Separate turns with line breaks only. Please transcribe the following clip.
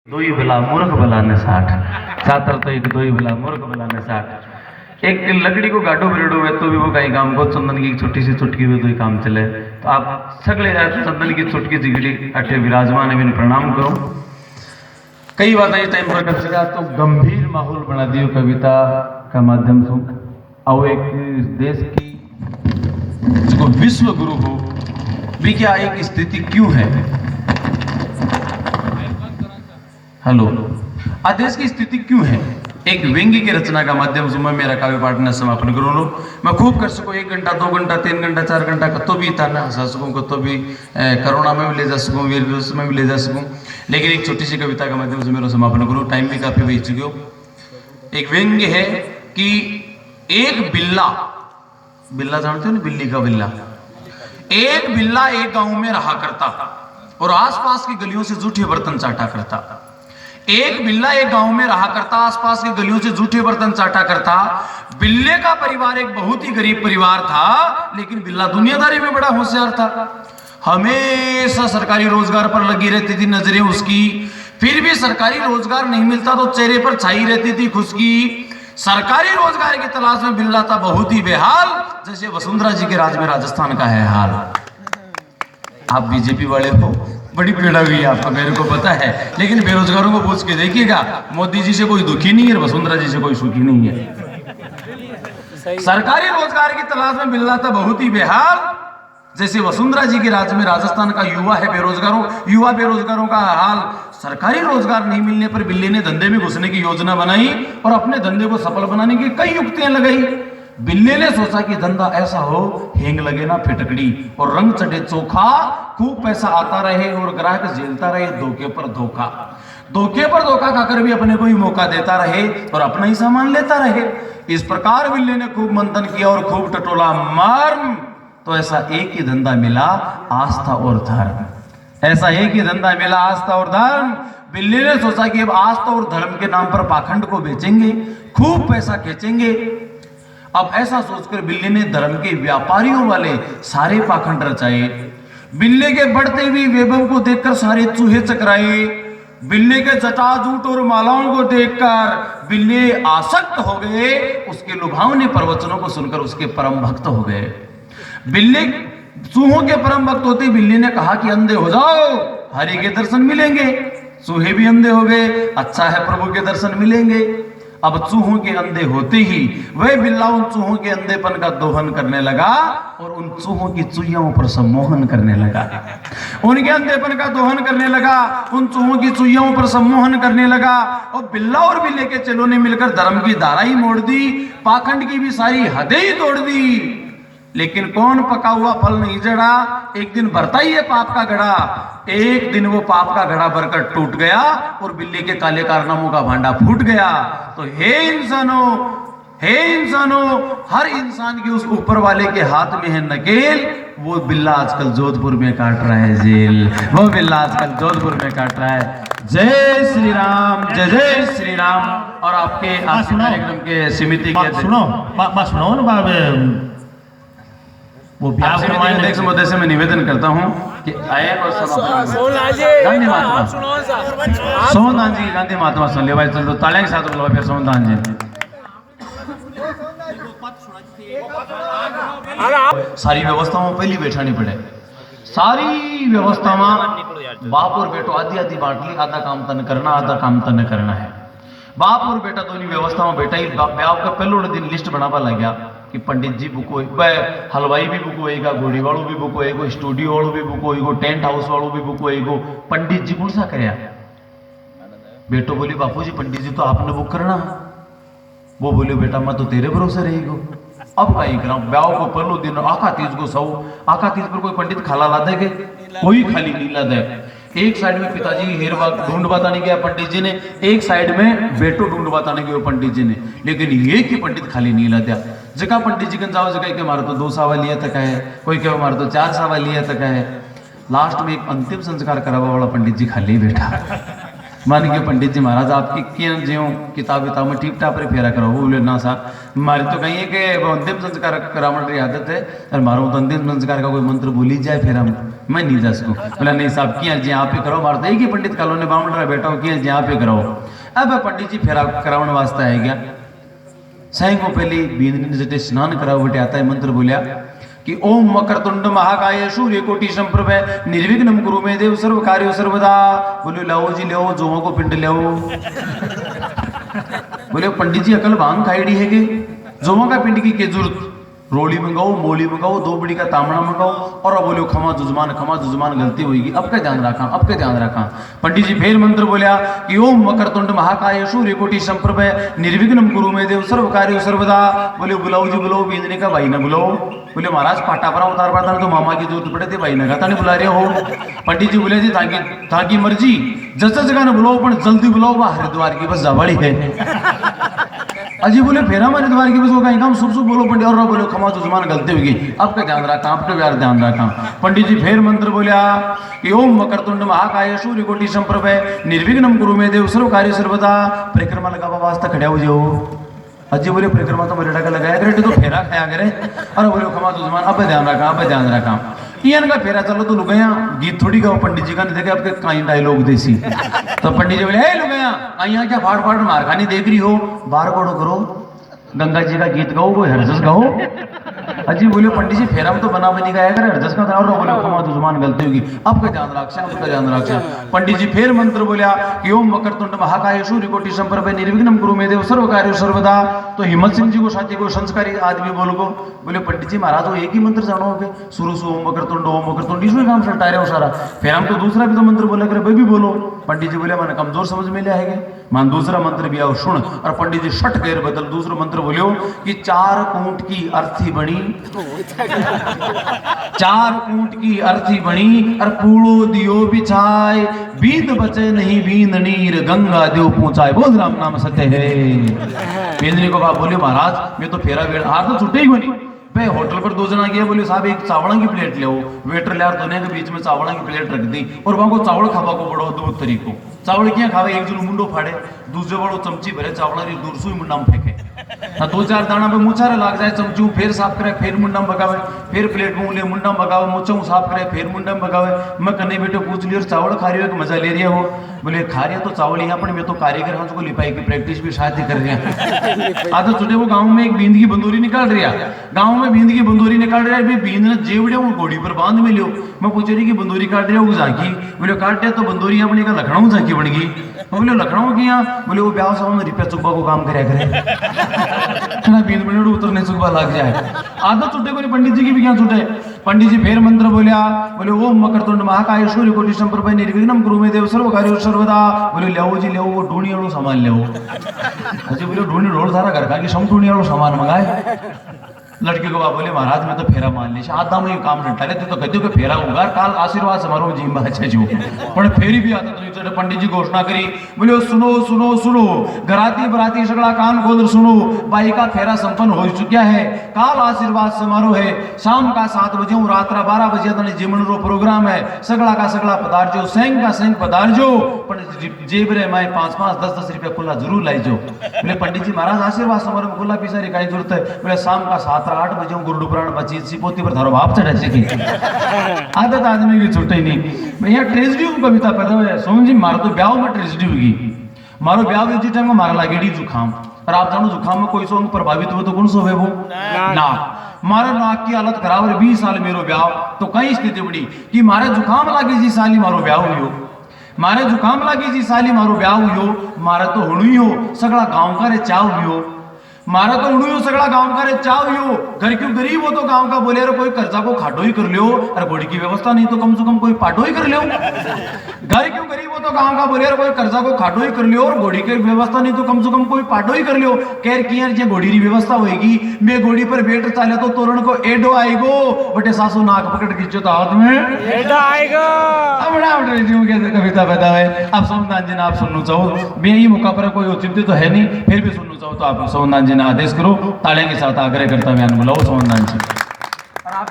दो ही भला मूर्ख भला ने साठ छात्र तो एक दो ही भला मूर्ख भला ने साठ। एक लकड़ी को गाडो भरेडो है तो भी वो कहीं काम को चंदन की छोटी सी चुटकी में तो ही काम चले। तो आप सगले चंदन की चुटकी जिगड़ी अठे विराजमान है, प्रणाम करो। कई बात इस टाइम पर कर तो गंभीर माहौल बना दियो कविता का माध्यम से। और एक देश की जो विश्व गुरु हो भी क्या एक स्थिति क्यों है, हेलो, आदेश की स्थिति क्यों है, एक व्यंग्य की रचना का माध्यम से मैं मेरा काव्य पाठ न समापन करूँ लो। मैं खूब कर सकूँ 1 घंटा 2 घंटा 3 घंटा 4 घंटा कतो भी ताना हंसा सकूँ, कतो भी करुणा में भी ले जा सकूँ, वीर विरोध में भी ले जा सकूँ, लेकिन एक छोटी सी कविता के माध्यम से मेरा समापन करूँ। टाइम भी काफी बीत चुके हो। एक व्यंग्य है कि एक बिल्ला, बिल्ला जानते हो ना, बिल्ली का बिल्ला, एक बिल्ला एक गांव में रहा करता और आसपास की गलियों से जूठे बर्तन चाटा करता। एक बिल्ला एक गांव में रहा करता, आसपास की गलियों से जूठे बर्तन चाटा करता। बिल्ले का परिवार एक बहुत ही गरीब परिवार था, लेकिन बिल्ला दुनियादारी में बड़ा होशियार था। हमेशा सरकारी रोजगार पर लगी रहती थी नजरें उसकी, फिर भी सरकारी रोजगार नहीं मिलता तो चेहरे पर छाई रहती थी खुशकी। सरकारी रोजगार की तलाश में बिल्ला था बहुत ही बेहाल, जैसे वसुंधरा जी के राज में राजस्थान का है हाल। आप बीजेपी वाले हो, बड़ी पीड़ा हुई है आपको, मेरे को पता है, लेकिन बेरोजगारों को पूछ के देखिएगा, मोदी जी से कोई दुखी नहीं है, वसुंधरा जी से कोई सुखी नहीं है। सरकारी रोजगार की तलाश में बिल्ला था बहुत ही बेहाल, जैसे वसुंधरा जी के राज्य में राजस्थान का युवा बेरोजगारों का हाल। सरकारी रोजगार नहीं मिलने पर बिल्ली ने धंधे में घुसने की योजना बनाई और अपने धंधे को सफल बनाने की कई युक्तियां लगाई। बिल्ले ने सोचा कि धंधा ऐसा हो, हेंग लगे ना फिटकड़ी और रंग चढ़े चोखा, खूब पैसा आता रहे और ग्राहक झेलता रहे धोखे पर धोखा। धोखे पर धोखा खाकर भी अपने को ही मौका देता रहे और अपना ही सामान लेता रहे। इस प्रकार बिल्ले ने खूब मंथन किया और खूब टटोला मर्म, तो ऐसा एक ही धंधा मिला, आस्था और धर्म। ऐसा एक ही धंधा मिला, आस्था और धर्म। बिल्ली ने सोचा कि अब आस्था और धर्म के नाम पर पाखंड को बेचेंगे, खूब पैसा खींचेंगे। अब ऐसा सोचकर बिल्ली ने धर्म के व्यापारियों वाले सारे पाखंड रचाए। बिल्ली के बढ़ते हुए वैभव को देखकर सारे चूहे चकराए। बिल्ली के जटाजूट और मालाओं को देखकर बिल्ली आसक्त हो गए, उसके लुभावने प्रवचनों को सुनकर उसके परम भक्त हो गए। बिल्ली चूहों के परम भक्त होते बिल्ली ने कहा कि अंधे हो जाओ, हरि के दर्शन मिलेंगे। चूहे भी अंधे हो गए, अच्छा है प्रभु के दर्शन मिलेंगे। अब चूहों के अंधे होते ही वह बिल्ला उन चूहों के अंधेपन का दोहन करने लगा और उन चूहों की चुइयों पर सम्मोहन करने लगा। उनके अंधेपन का दोहन करने लगा, उन चूहों की चुइयों पर सम्मोहन करने लगा। और बिल्ला और बिल्ले के चेलों ने मिलकर धर्म की धारा ही मोड़ दी, पाखंड की भी सारी हदें ही तोड़ दी। लेकिन कौन पका हुआ फल नहीं जड़ा, एक दिन भरता ही है पाप का घड़ा। एक दिन वो पाप का घड़ा भरकर टूट गया और बिल्ली के काले कारनामों का भांडा फूट गया। तो हे इंसानों, हर इंसान के उस ऊपर वाले के हाथ में है नकेल। वो बिल्ला आजकल जोधपुर में काट रहा है जेल, वो बिल्ला आजकल जोधपुर में काट रहा है। जय श्री राम, जय जय श्री राम। और आपके कार्यक्रम के समिति के
सुनो ना बाबे, वो
अध्यक्ष महोदय से मैं निवेदन करता हूं कि आए और गांधी महात्मा सोमदान जी, गांधी महात्मा सुन ले भाई, चलो तालियां के साथ बोलो फिर सोमदान जी। सारी व्यवस्थाओं में पहली बैठानी पड़े, सारी व्यवस्था में बाप और बेटो आधी आधी बांट ली, आधा काम तन करना, आधा काम तन करना है। बाप और बेटा दोनों व्यवस्था में बैठा ही ब्याह का पहले दिन लिस्ट बनावा लग गया कि पंडित जी बुक हो, हलवाई भी बुक होएगा, घोड़ी वालों भी बुक होएगा, स्टूडियो वालों भी बुक होएगा, टेंट हाउस वालों भी बुक होएगा। पंडित जी कौन सा करे? बेटो बोली बापू जी पंडित जी तो आपने बुक करना। वो बोले बेटा मैं तो तेरे भरोसे रहेगा। अब कहीं करा ब्याह को पहलो दिन आखा तीज को सौ, आखा तीज पर कोई पंडित खाला ला देगे, कोई खाली नहीं ला दे। एक साइड में पिताजी हेरवा ढूंढ बताने गया पंडित जी ने, एक साइड में बेटो ढूंढ बताने गए पंडित जी ने, लेकिन एक ही पंडित खाली नहीं ला दिया। जगह पंडित जी के जाओ, जगह के मारो तो 2 सावा लिया तक है, कोई के मारो तो 4 सावा लिया तक है। लास्ट में एक अंतिम संस्कार करावा वाला पंडित जी खाली बैठा। मान के पंडित जी महाराज आपकी क्यों ज्यों किताब किताब में टिप टाप रे फेरा करो बोले ना साहब हमारी तो कहीं है कि अंतिम संस्कार करावट की आदत है और मारो तो अंतिम संस्कार का कोई मंत्र बोली जाए फिर हम मैं नहीं जा सकूँ। बोला नहीं साहब किया जी आप ही करो मारो तो एक ही पंडित कॉलोनी बाउंड्रा बैठा हो किया जी आप ही करो। अब पंडित जी फेरा करावन वास्ता है क्या साईं को पहले बींदनी जटे स्नान कराओ बटे आता है मंत्र बोलिया कि ओम वक्रतुंड महाकाय सूर्य कोटि संप्रभ निर्विघ्नं कुरु मे देव सर्व कार्यो सर्वदा। बोले लाओ जी ले जोमो को पिंड ले बोले पंडित जी अकल भांग खाईडी है के जोमो का पिंड की जरूरत रोली मंगाओ मोली मंगाओ दो बड़ी का तामड़ा मंगाओ और अब बोलो खमा जुजमान गलती होगी अब का ध्यान रखा। पंडित जी फिर मंत्र बोलिया कि ओम वक्रतुंड महाकाय सूर्य कोटि संप्रभ निर्विघ्नं कुरु मे देव सर्व कार्यो सर्वदा। बोले बुलाओ जी बुलाओ बींदने का भाई ना बुलाओ। बोले महाराज पाटा पर उतार पाता तो मामा की जरूरत पड़े थे भाई ने कहा नहीं बुला रहे हो। पंडित जी बोले जी ताकि मर्जी जस जगह न बुलाओ पर जल्दी बुलाओ वह हरिद्वार की बस जावाड़ी है। अजी बोले फेरा मारे द्वार की बस वो कहीं काम शुभ बोलो पंडित और बोलो खमा जुजमान गलती होगी अब का ध्यान रखा आपका प्यार ध्यान रखा। पंडित जी फिर मंत्र बोलिया कि ओम वक्रतुंड महाकाय सूर्य कोटि संप्रभ निर्विघ्नं कुरु मे देव सर्व कार्य सर्वदा। परिक्रमा लगावा वास्ता खड़े हो जाओ। अजी बोले परिक्रमा तो मेरे का लगाया करे तो फेरा खाया करे और बोले खमा जुजमान अब ध्यान रखा। इयन का फेरा चलो तो लुगाया गीत थोड़ी गाओ पंडित जी का नहीं देखे आपके कई डायलॉग देसी तो पंडित जी बोले हे लुगाया यहाँ क्या फाड़ फाड़ मार खानी देख रही हो बार कोड़ो करो गंगा जी का गीत गाओ वो हरजस गाओ। अजी बोले पंडित जी फेरा में तो बना बनी गाया करे हरजस का और बोले खमा जुजमान गलती होगी अब का ध्यान रक्षा। पंडित जी फिर मंत्र बोलिया कि ओम वक्रतुंड महाकाय सूर्य कोटि संप्रभ निर्विघ्नं कुरु मे देव सर्व कार्यो सर्वदा। तो हिम्मत सिंह जी को साथी को संस्कारी आदमी बोलो को बोले पंडित जी महाराज वो एक ही मंत्र जानो के शुरू से ओम वक्रतुंड इसमें काम सटा रहे हो सारा फिर हम तो दूसरा भी तो मंत्र बोला करे भाई भी बोलो। पंडित जी बोले मैंने कमजोर समझ में लिया है मान दूसरा मंत्र भी आओ सुन और पंडित जी शट गैर बदल दूसरा मंत्र बोलियो कि 4 ऊंट की अर्थी बनी 4 ऊंट की अर्थी बनी और पूड़ो दियो बिछाए बींद बचे नहीं बींद नीर गंगा देव पहुंचाए। बोल राम नाम सत्य है। बेंदनी को बाप बोले महाराज मैं तो फेरा वेड़ हाथ तो छुट्टे ही को नहीं भाई होटल पर 2 जना गया बोले साहब एक चावड़ा की प्लेट ले वेटर यार दोनों के बीच में चावड़ा की प्लेट रख दी और वहां को चावल खावा को बड़ो 2 तरीको चावल क्या खावे एक जन मुंडो फाड़े दूसरे बड़ो चमची भरे चावड़ा री दूर सुई मुंडा में फेंके 2-4 दाना पे मुछारे लाग जाए चमचू फिर साफ करे फिर मुंडा में भगावे फिर प्लेट में ले मुंडा में भगावे मुछों साफ करे फिर मुंडा में भगावे। मैं कन्ने बेटे पूछ लियो चावल खा रही हो कि मजा ले रही हो बोले खा रही है तो चावल यहाँ पर मैं तो कारीगर हाँ को लिपाई की प्रैक्टिस भी शायद ही कर रही है। आधा छुटे वो गाँव में एक बींद की बंदूरी निकाल रही है गाँव में बींद की बंदूरी निकाल रहा है बींद ने जेवड़े वो घोड़ी पर बांध में लियो। मैं पूछ रही कि बंदूरी काट रही हो झाकी बोले काटे तो बंदूरी अपनी का लखनऊ झाकी बन गई। बोले लखनऊ की यहाँ बोले वो ब्याह सभा में रिपया चुकबा को काम करे बींद में उतरने चुकबा लग जाए। आदत छुटे को पंडित जी की भी क्या छुटे। पंडित जी फिर मंत्र बोलिया बोले ओम वक्रतुंड महाकाय सूर्य कोटि संप्रभ निर्विघ्नं कुरु मे देव सर्व कार्यो सर्वदा। बोले ले जी ले वो ढूंढी वालों सामान ले अजी बोले ढूंढी ढोल सारा घर का कि सम ढूंढी वालों सामान मंगाए। लड़के को बाप बोले महाराज मैं तो फेरा मान ली आता में काम नटा रहे तो कहते हो कि फेरा होगा काल आशीर्वाद समारोह जी अच्छा जो पर फेरी भी आता तो पंडित जी घोषणा करी बोले सुनो सुनो सुनो घराती बराती सगड़ा कान खोल सुनो बाई का फेरा संपन्न हो चुका है काल आशीर्वाद समारोह है शाम का 7 बजे रात्रा 12 बजे जिमन रो प्रोग्राम है सगड़ा का सगड़ा पदार्जो सेंग का सेंग पदार्जो पर जेब रे माए 5-5 10-10 रुपया खुला जरूर लाइजो। बोले पंडित जी महाराज आशीर्वाद समारोह में खुला पीसा रिकाई जरूरत है। बोले शाम का 7-8 बजे गुरु पुराण बची सिपोती पर धरो बाप चढ़ा सकी आदत आदमी की छुट्टी नहीं। भैया ट्रेजिडी कविता पैदा हुआ सोम जी मारो तो ब्याह में ट्रेजिडी होगी मारो ब्याह हुई जिस टाइम में मारा लागेड़ी जुखाम और आप जानो जुखाम में कोई सॉन्ग प्रभावित हुए तो कौन सो है वो ना मारे नाक की हालत खराब है 20 साल मेरो ब्याह तो कई स्थिति बड़ी कि मारे जुखाम लागी जी साली मारो ब्याह हुई हो मारे जुखाम लागी जी साली मारो ब्याह हुई हो मारे तो हुई हो सगड़ा गाँव का रे चाव हुई हो मारा तो उड़ू सगड़ा गांव का रे चाव यो घर क्यों गरीब हो तो गांव का बोले रे कोई कर्जा को खाटो ही कर लियो अरे घोड़ी की व्यवस्था नहीं तो कम से कम कोई पाटो ही कर लियो। घर क्यों गरीब हो तो गांव का बोले रे कोई कर्जा को खाटो ही कर लियो और घोड़ी की व्यवस्था नहीं तो कम से कम कोई पाटो ही कर लियो। कह किया जे घोड़ी की व्यवस्था होगी मैं घोड़ी पर बैठ चाले तो तोरण को एडो आएगो बटे सासू नाक पकड़ खींचो तो हाथ में एडो आएगा। अब बड़ा कैसे कविता पैदा है आप सोमनाथ जी ने आप सुनना चाहो मैं ही मौका पर कोई औचित्य तो है नहीं फिर भी सुनना चाहो तो आप सोमनाथ जी ने आदेश करो ताले के साथ आग्रह करता मैं बुलाओ सोमनाथ जी।